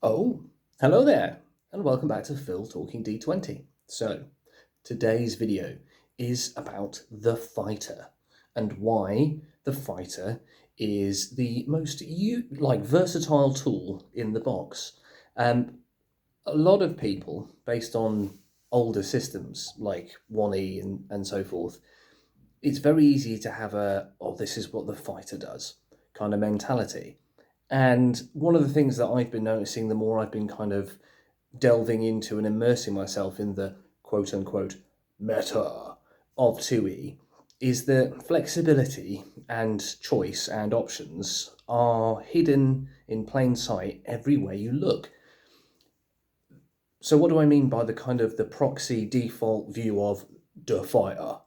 Oh, hello there, and welcome back to Phil Talking D20. So, today's video is about the fighter and why the fighter is the most versatile tool in the box. A lot of people, based on older systems like 1E and so forth, it's very easy to have this is what the fighter does kind of mentality. And one of the things that I've been noticing the more I've been kind of delving into and immersing myself in the quote unquote meta of 2E is that flexibility and choice and options are hidden in plain sight everywhere you look. So what do I mean by the kind of the proxy default view of the fighter?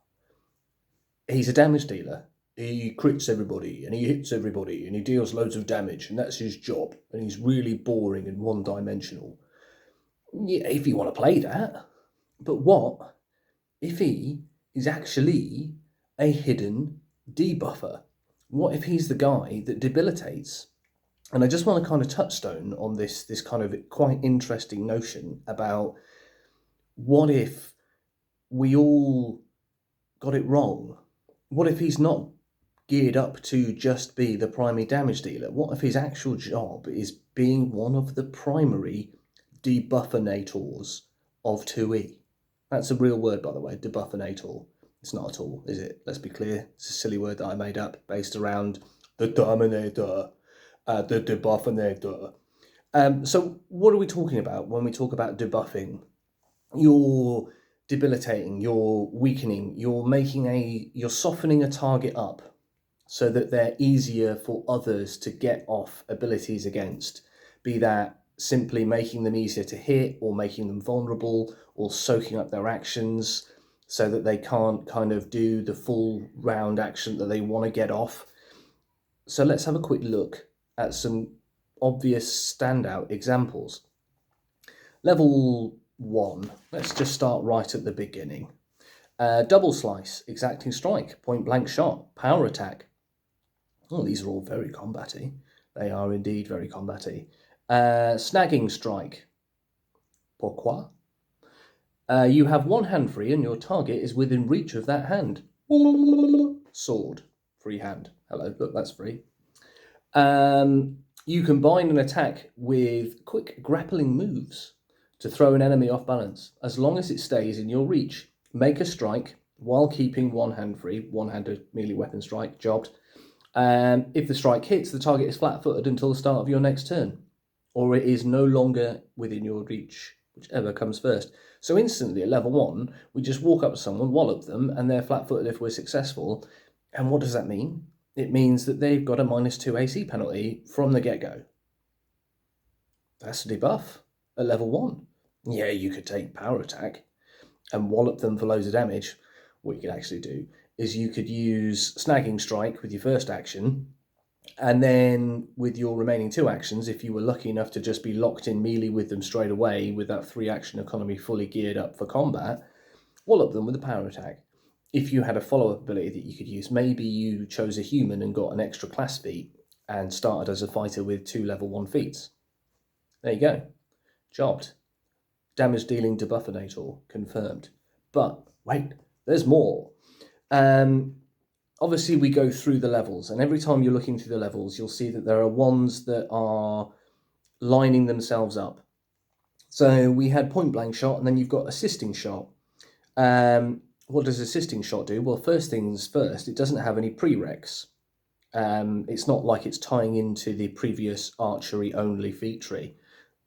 He's a damage dealer. He crits everybody and he hits everybody and he deals loads of damage and that's his job. And he's really boring and one-dimensional. Yeah, if you want to play that. But what if he is actually a hidden debuffer? What if he's the guy that debilitates? And I just want to kind of touchstone on this kind of quite interesting notion about what if we all got it wrong? What if he's not geared up to just be the primary damage dealer? What if his actual job is being one of the primary debuffinators of 2E? That's a real word, by the way, debuffinator. It's not at all, is it? Let's be clear. It's a silly word that I made up based around the Terminator, the debuffinator. So what are we talking about when we talk about debuffing? You're debilitating, you're weakening, you're softening a target up so that they're easier for others to get off abilities against, be that simply making them easier to hit or making them vulnerable or soaking up their actions so that they can't kind of do the full round action that they want to get off. So let's have a quick look at some obvious standout examples. Level 1, let's just start right at the beginning. Double slice, exacting strike, point blank shot, power attack. Oh, these are all very combaty. They are indeed very combaty. Snagging strike. Pourquoi? You have one hand free and your target is within reach of that hand. Sword. Free hand. Hello, look, that's free. You combine an attack with quick grappling moves to throw an enemy off balance, as long as it stays in your reach. Make a strike while keeping one hand free, one-handed melee weapon strike, jobbed. If the strike hits, the target is flat-footed until the start of your next turn, or it is no longer within your reach, whichever comes first. So instantly at level 1, we just walk up to someone, wallop them, and they're flat-footed if we're successful. And what does that mean? It means that they've got a -2 AC penalty from the get-go. That's a debuff at level 1. Yeah, you could take power attack and wallop them for loads of damage. What you could actually do is you could use snagging strike with your first action, and then with your remaining 2 actions, if you were lucky enough to just be locked in melee with them straight away with that 3 action economy fully geared up for combat, wallop them with a power attack. If you had a follow-up ability that you could use, maybe you chose a human and got an extra class feat and started as a fighter with 2 level 1 feats. There you go. Jobbed. Damage dealing debuffinator confirmed. But wait, there's more. Obviously we go through the levels, and every time you're looking through the levels, you'll see that there are ones that are lining themselves up. So we had point blank shot, and then you've got assisting shot. What does assisting shot do? Well, first things first, it doesn't have any prereqs. It's not like it's tying into the previous archery only feat tree.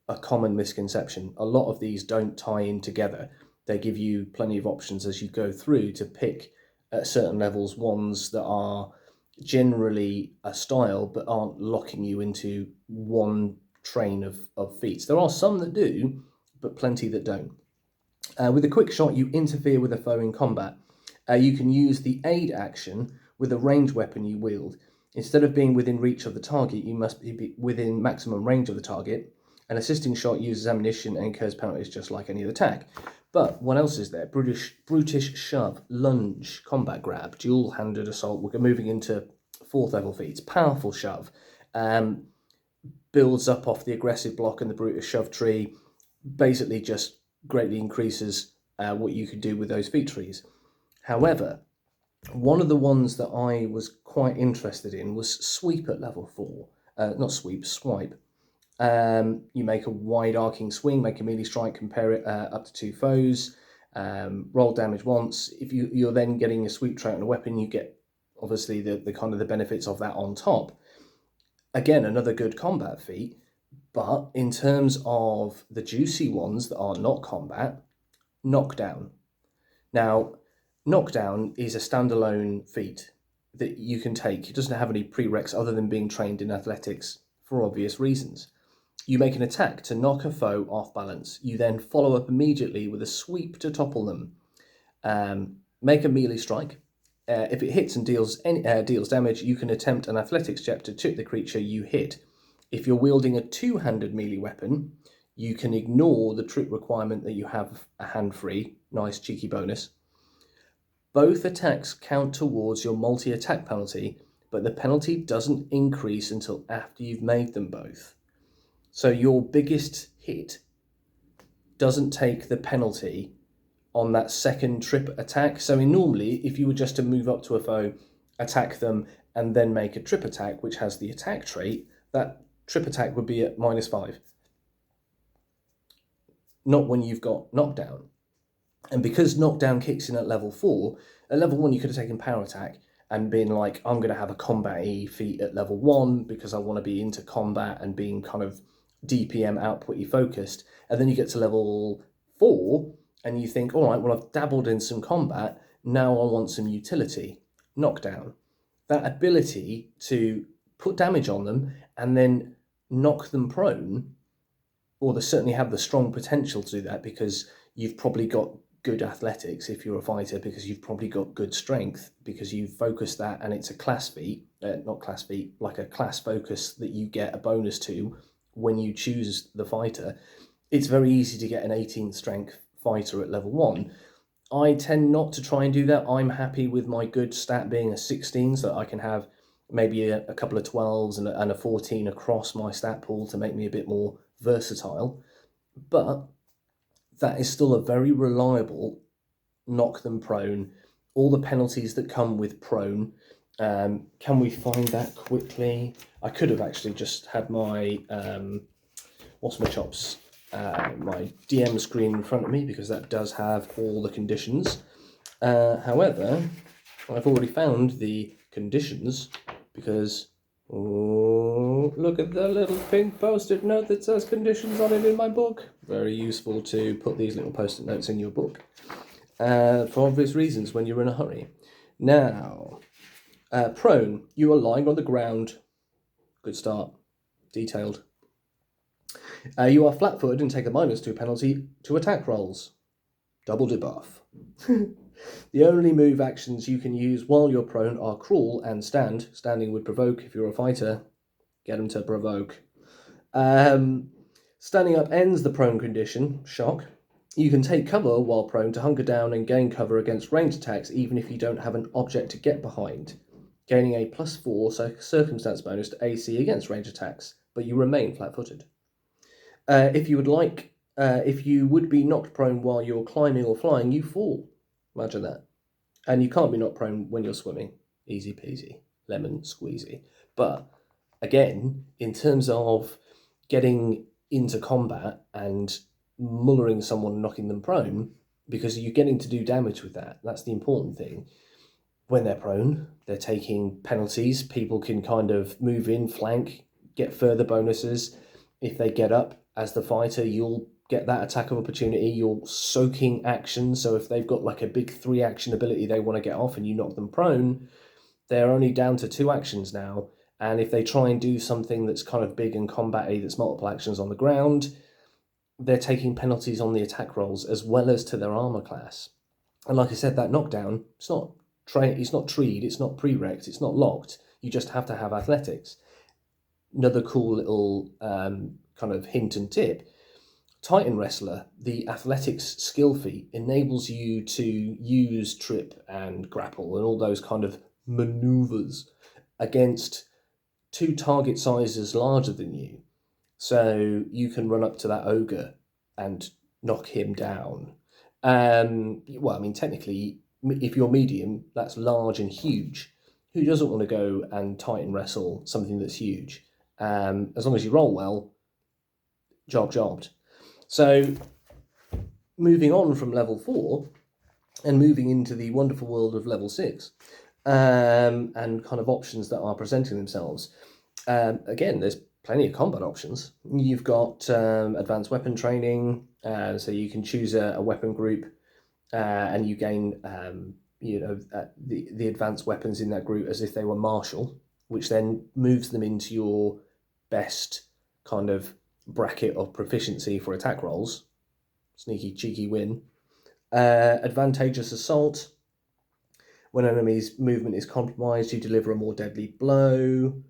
A common misconception. A lot of these don't tie in together. They give you plenty of options as you go through to pick at certain levels ones that are generally a style but aren't locking you into one train of feats. There are some that do, but plenty that don't. With a quick shot, you interfere with a foe in combat. You can use the aid action with a ranged weapon you wield. Instead of being within reach of the target, you must be within maximum range of the target. An assisting shot uses ammunition and incurs penalties just like any other attack. But what else is there? Brutish shove, lunge, combat grab, dual-handed assault. We're moving into 4th level feats. Powerful shove, builds up off the aggressive block and the Brutus shove tree, basically just greatly increases what you could do with those feat trees. However, one of the ones that I was quite interested in was sweep at level 4. Not sweep, swipe. You make a wide arcing swing, make a melee strike, compare it up to 2 foes, roll damage once. If you're then getting a sweep trait on a weapon, you get obviously the kind of the benefits of that on top. Again, another good combat feat, but in terms of the juicy ones that are not combat, knockdown. Now, knockdown is a standalone feat that you can take. It doesn't have any prereqs other than being trained in athletics for obvious reasons. You make an attack to knock a foe off balance. You then follow up immediately with a sweep to topple them. Make a melee strike. If it hits and deals damage, you can attempt an athletics check to chip the creature you hit. If you're wielding a two-handed melee weapon, you can ignore the trick requirement that you have a hand free. Nice cheeky bonus. Both attacks count towards your multi-attack penalty, but the penalty doesn't increase until after you've made them both. So your biggest hit doesn't take the penalty on that second trip attack. So normally, if you were just to move up to a foe, attack them, and then make a trip attack, which has the attack trait, that trip attack would be at -5. Not when you've got knockdown. And because knockdown kicks in at level 4, at level 1 you could have taken power attack and been like, I'm going to have a combat-y feat at level 1 because I want to be into combat and being kind of DPM output-y focused. And then you get to level 4 and you think, all right, well, I've dabbled in some combat, now I want some utility. Knockdown. That ability to put damage on them and then knock them prone, or they certainly have the strong potential to do that because you've probably got good athletics if you're a fighter, because you've probably got good strength, because you've focused that and it's a class feat, not class feat, like a class focus that you get a bonus to when you choose the fighter. It's very easy to get an 18 strength fighter at level 1. I tend not to try and do that. I'm happy with my good stat being a 16 so that I can have maybe a couple of 12s and a 14 across my stat pool to make me a bit more versatile. But that is still a very reliable knock them prone. All the penalties that come with prone. Can we find that quickly? I could have actually just had my what's my chops? My DM screen in front of me because that does have all the conditions. However, I've already found the conditions because look at the little pink post-it note that says conditions on it in my book. Very useful to put these little post-it notes in your book for obvious reasons when you're in a hurry. Now, prone, you are lying on the ground. Good start. Detailed. You are flat-footed and take a -2 penalty to attack rolls. Double debuff. The only move actions you can use while you're prone are crawl and stand. Standing would provoke if you're a fighter. Get them to provoke. Standing up ends the prone condition. Shock. You can take cover while prone to hunker down and gain cover against ranged attacks even if you don't have an object to get behind, gaining a +4 circumstance bonus to AC against ranged attacks, but you remain flat-footed. If you would be knocked prone while you're climbing or flying, you fall. Imagine that. And you can't be knocked prone when you're swimming. Easy peasy, lemon squeezy. But again, in terms of getting into combat and mullering someone, knocking them prone, because you're getting to do damage with that. That's the important thing. When they're prone, they're taking penalties. People can kind of move in, flank, get further bonuses. If they get up as the fighter, you'll get that attack of opportunity. You're soaking action. So if they've got like a big 3 action ability they want to get off and you knock them prone, they're only down to 2 actions now. And if they try and do something that's kind of big and combat-y, that's multiple actions on the ground, they're taking penalties on the attack rolls as well as to their armor class. And like I said, that knockdown, it's not treed, it's not prereqed, it's not locked. You just have to have athletics. Another cool little kind of hint and tip. Titan Wrestler, the athletics skill feat, enables you to use trip and grapple and all those kind of maneuvers against 2 target sizes larger than you. So you can run up to that ogre and knock him down. Well, I mean, technically, if you're medium, that's large and huge. Who doesn't want to go and Titan wrestle something that's huge? As long as you roll well, jobbed. So moving on from level 4 and moving into the wonderful world of level 6, and kind of options that are presenting themselves. Again, there's plenty of combat options. You've got advanced weapon training, so you can choose a weapon group, and you gain the advanced weapons in that group as if they were martial, which then moves them into your best kind of bracket of proficiency for attack rolls. Sneaky, cheeky win. Advantageous assault. When an enemy's movement is compromised, you deliver a more deadly blow.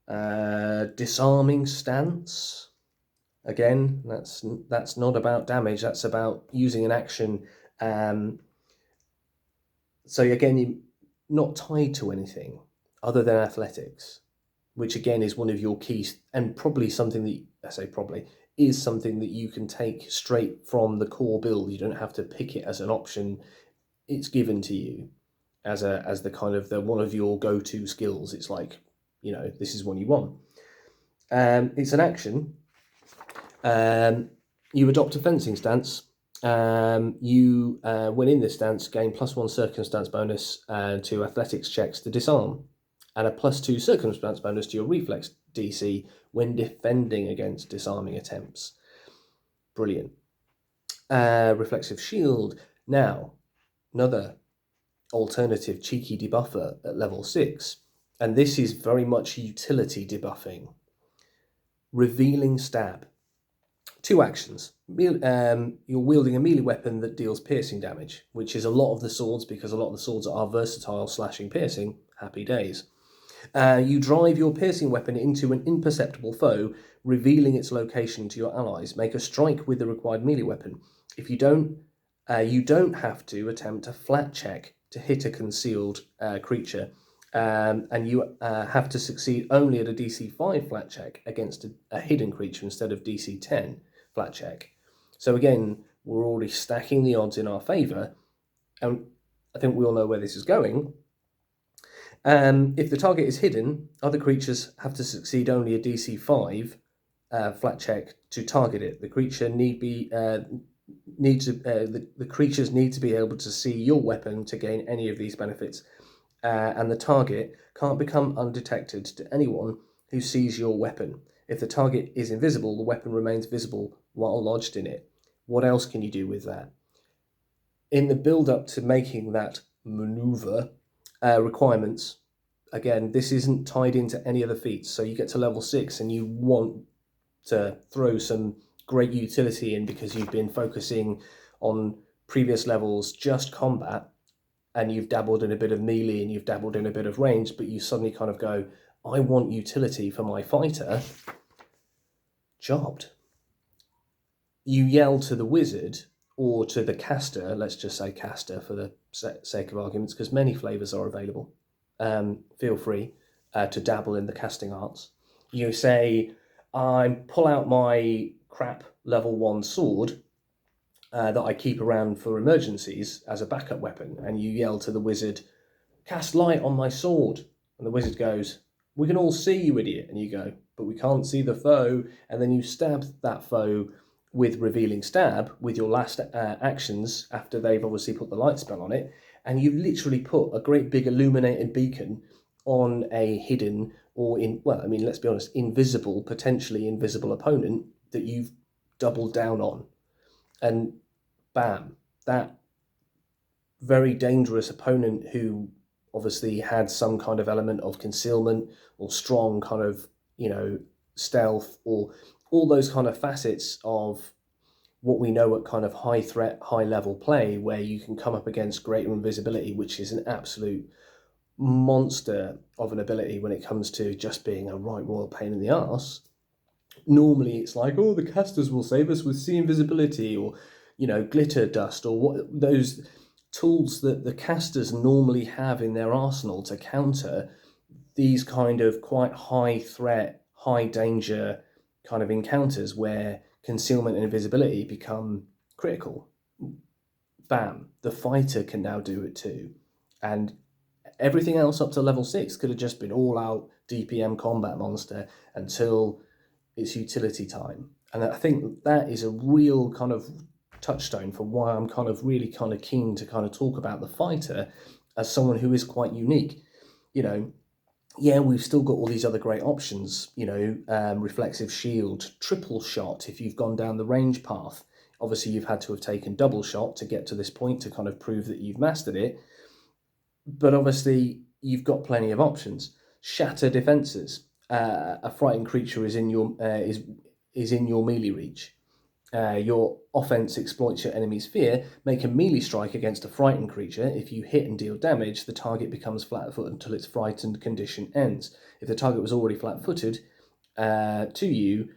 Disarming stance. Again, that's not about damage. That's about using an action. So again, you're not tied to anything other than athletics, which again is one of your keys, and probably something that I say probably is something that you can take straight from the core build. You don't have to pick it as an option. It's given to you as the kind of the one of your go-to skills. It's like, this is one you want. It's an action. You adopt a fencing stance. You, when in this stance, gain +1 circumstance bonus to athletics checks to disarm, and a +2 circumstance bonus to your reflex DC when defending against disarming attempts. Brilliant. Reflexive shield. Now, another alternative cheeky debuffer at level 6, and this is very much utility debuffing. Revealing stab. 2 actions. You're wielding a melee weapon that deals piercing damage, which is a lot of the swords, because a lot of the swords are versatile, slashing, piercing. Happy days. You drive your piercing weapon into an imperceptible foe, revealing its location to your allies. Make a strike with the required melee weapon. If you don't have to attempt a flat check to hit a concealed creature, and you have to succeed only at a DC 5 flat check against a hidden creature instead of DC 10 flat check. So again, we're already stacking the odds in our favour, and I think we all know where this is going. If the target is hidden, other creatures have to succeed only a DC 5 flat check to target it. The creature the creatures need to be able to see your weapon to gain any of these benefits, and the target can't become undetected to anyone who sees your weapon. If the target is invisible, the weapon remains visible while lodged in it. What else can you do with that? In the build-up to making that maneuver, requirements, again, this isn't tied into any other feats, so you get to level 6 and you want to throw some great utility in because you've been focusing on previous levels just combat, and you've dabbled in a bit of melee and you've dabbled in a bit of range, but you suddenly kind of go, I want utility for my fighter. Jobbed. You yell to the wizard or to the caster, let's just say caster for the sake of arguments, because many flavours are available. Feel free to dabble in the casting arts. You say, I pull out my crap level 1 sword that I keep around for emergencies as a backup weapon, and you yell to the wizard, cast light on my sword. And the wizard goes, we can all see you, idiot. And you go, but we can't see the foe. And then you stab that foe with revealing stab with your last actions after they've obviously put the light spell on it. And you've literally put a great big illuminated beacon on a hidden or let's be honest, potentially invisible opponent that you've doubled down on. And bam, that very dangerous opponent who obviously had some kind of element of concealment or strong kind of, stealth, or all those kind of facets of what we know at kind of high threat, high level play, where you can come up against greater invisibility, which is an absolute monster of an ability when it comes to just being a right royal pain in the arse. Normally it's like, oh, the casters will save us with sea invisibility or, glitter dust, or what those tools that the casters normally have in their arsenal to counter these kind of quite high threat, high danger kind of encounters where concealment and invisibility become critical. Bam, the fighter can now do it too. And everything else up to level 6 could have just been all out DPM combat monster until it's utility time. And I think that is a real kind of touchstone for why I'm kind of really kind of keen to kind of talk about the fighter as someone who is quite unique. You know, yeah, we've still got all these other great options, reflexive shield, triple shot if you've gone down the range path. Obviously, you've had to have taken double shot to get to this point to kind of prove that you've mastered it. But obviously, you've got plenty of options. Shatter defenses. A frightened creature is in your is in your melee reach. Your offense exploits your enemy's fear. Make a melee strike against a frightened creature. If you hit and deal damage, the target becomes flat-footed until its frightened condition ends. If the target was already flat-footed to you,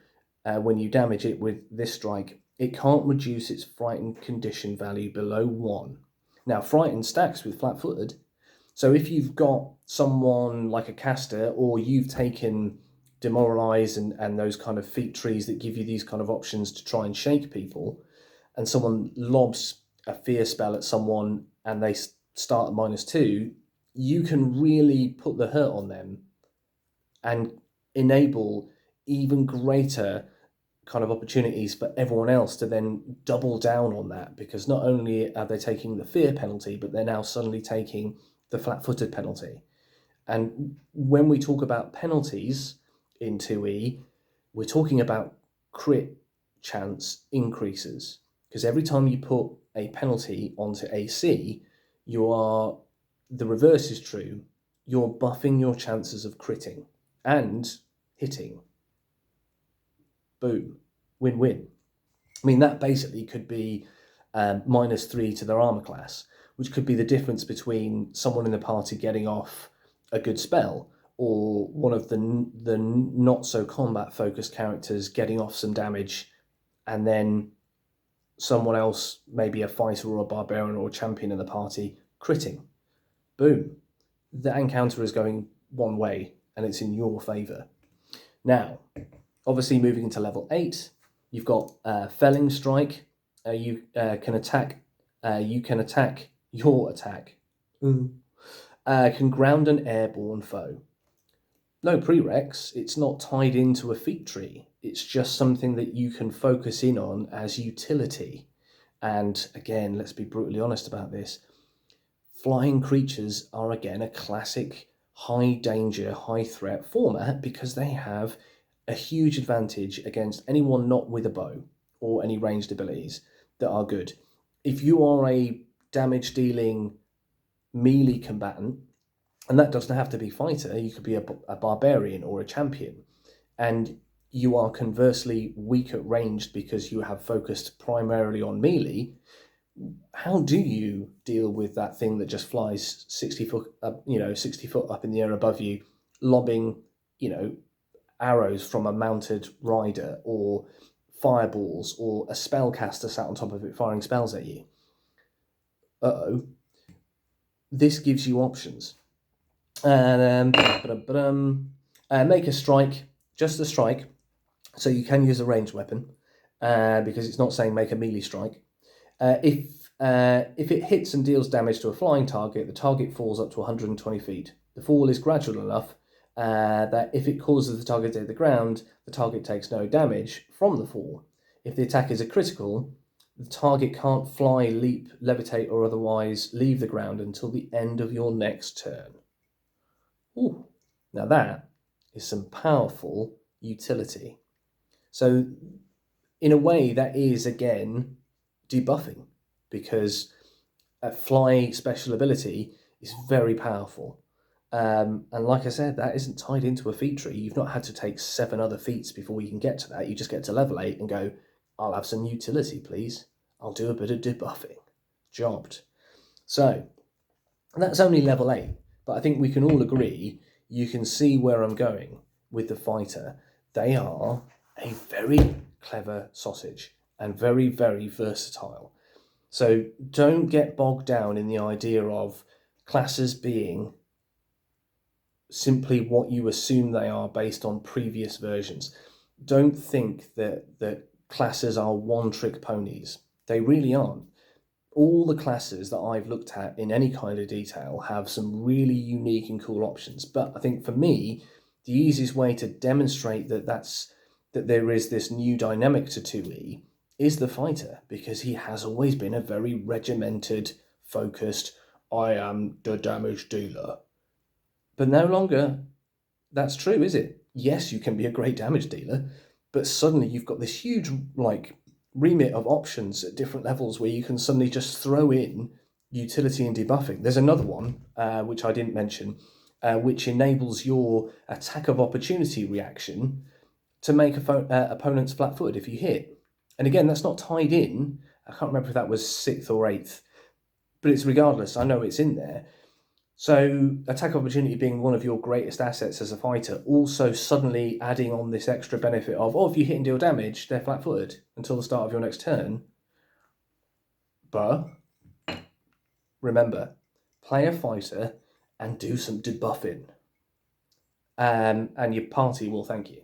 when you damage it with this strike, it can't reduce its frightened condition value below 1. Now, frightened stacks with flat-footed. So if you've got someone like a caster, or you've taken demoralize and those kind of feat trees that give you these kind of options to try and shake people, and someone lobs a fear spell at someone and they start at -2, you can really put the hurt on them and enable even greater kind of opportunities for everyone else to then double down on that, because not only are they taking the fear penalty, but they're now suddenly taking the flat-footed penalty. And when we talk about penalties in 2E, we're talking about crit chance increases, because every time you put a penalty onto AC, the reverse is true, you're buffing your chances of critting and hitting. Boom, win-win. I mean, that basically could be -3 to their armor class, which could be the difference between someone in the party getting off a good spell, or one of the not so combat focused characters getting off some damage, and then someone else, maybe a fighter or a barbarian or a champion in the party, critting. Boom. That encounter is going one way and it's in your favor. Now, obviously moving into level 8, you've got Felling Strike. You can attack your attack. Can ground an airborne foe. No prereqs, it's not tied into a feat tree. It's just something that you can focus in on as utility. And again, let's be brutally honest about this. Flying creatures are again a classic high danger, high threat format, because they have a huge advantage against anyone not with a bow or any ranged abilities that are good. If you are a damage dealing melee combatant, and that doesn't have to be fighter, you could be a barbarian or a champion, and you are conversely weak at ranged because you have focused primarily on melee, how do you deal with that thing that just flies 60 foot up, 60 foot up in the air above you, lobbing, arrows from a mounted rider, or fireballs, or a spellcaster sat on top of it firing spells at you? This gives you options. And make a strike, just a strike, so you can use a ranged weapon, because it's not saying make a melee strike. If it hits and deals damage to a flying target, the target falls up to 120 feet. The fall is gradual enough that if it causes the target to hit the ground, the target takes no damage from the fall. If the attack is a critical, the target can't fly, leap, levitate, or otherwise leave the ground until the end of your next turn. Ooh, now that is some powerful utility. So in a way, that is, again, debuffing, because a fly special ability is very powerful. And like I said, that isn't tied into a feat tree. You've not had to take 7 other feats before you can get to that. You just get to level 8 and go, I'll have some utility, please. I'll do a bit of debuffing. Jobbed. So that's only level 8, but I think we can all agree, you can see where I'm going with the fighter. They are a very clever sausage and very, very versatile. So don't get bogged down in the idea of classes being simply what you assume they are based on previous versions. don't think that classes are one-trick ponies. They really aren't. All the classes that I've looked at in any kind of detail have some really unique and cool options. But I think for me, the easiest way to demonstrate that there is this new dynamic to 2E is the fighter, because he has always been a very regimented, focused, I am the damage dealer. But no longer that's true, is it? Yes, you can be a great damage dealer, but suddenly you've got this huge remit of options at different levels where you can suddenly just throw in utility and debuffing. There's another one which I didn't mention, which enables your attack of opportunity reaction to make opponents flat-footed if you hit. And again, that's not tied in. I can't remember if that was 6th or 8th, but it's regardless. I know it's in there. So attack opportunity being one of your greatest assets as a fighter, also suddenly adding on this extra benefit of, oh, if you hit and deal damage, they're flat-footed until the start of your next turn. But remember, play a fighter and do some debuffing. And your party will thank you.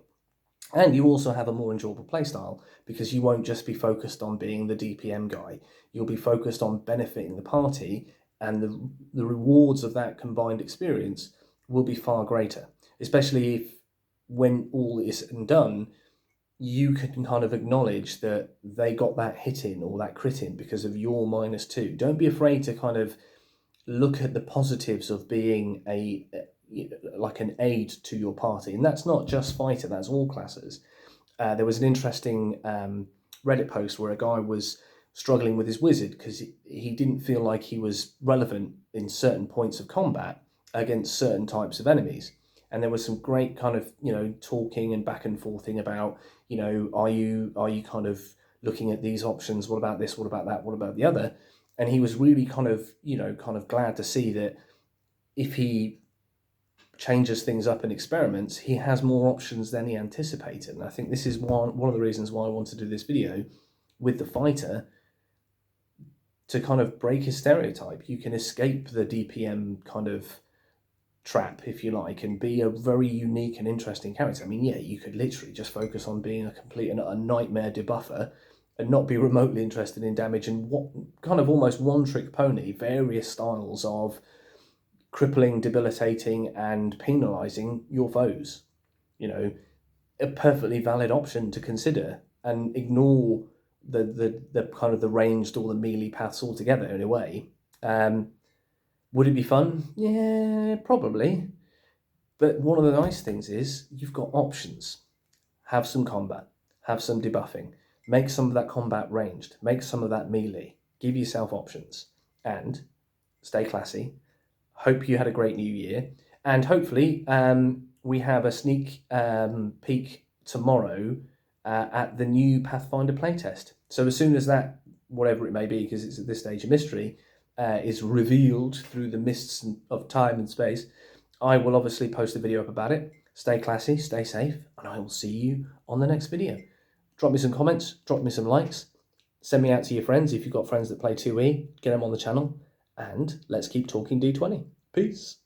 And you also have a more enjoyable playstyle because you won't just be focused on being the DPM guy. You'll be focused on benefiting the party, and the rewards of that combined experience will be far greater, especially if, when all is said and done, you can kind of acknowledge that they got that hit in or that crit in because of your -2. Don't be afraid to kind of look at the positives of being like an aid to your party. And that's not just fighter, that's all classes. There was an interesting Reddit post where a guy was struggling with his wizard because he didn't feel like he was relevant in certain points of combat against certain types of enemies. And there was some great kind of, talking and back and forthing about, are you kind of looking at these options? What about this? What about that? What about the other? And he was really kind of glad to see that if he changes things up and experiments, he has more options than he anticipated. And I think this is one of the reasons why I want to do this video with the fighter, to kind of break his stereotype. You can escape the DPM kind of trap, if you like, and be a very unique and interesting character. I mean, yeah, you could literally just focus on being a complete and a nightmare debuffer and not be remotely interested in damage, and what kind of almost one-trick pony, various styles of crippling, debilitating, and penalising your foes. A perfectly valid option to consider, and ignore the kind of the ranged or the melee paths altogether in a way. Would it be fun? Yeah, probably. But one of the nice things is you've got options. Have some combat, have some debuffing, make some of that combat ranged, make some of that melee, give yourself options, and stay classy. Hope you had a great new year, and hopefully we have a sneak peek tomorrow at the new Pathfinder playtest. So as soon as that, whatever it may be, because it's at this stage a mystery, is revealed through the mists of time and space, I will obviously post a video up about it. Stay classy, stay safe, and I will see you on the next video. Drop me some comments, drop me some likes, send me out to your friends if you've got friends that play 2E, get them on the channel, and let's keep talking D20. Peace.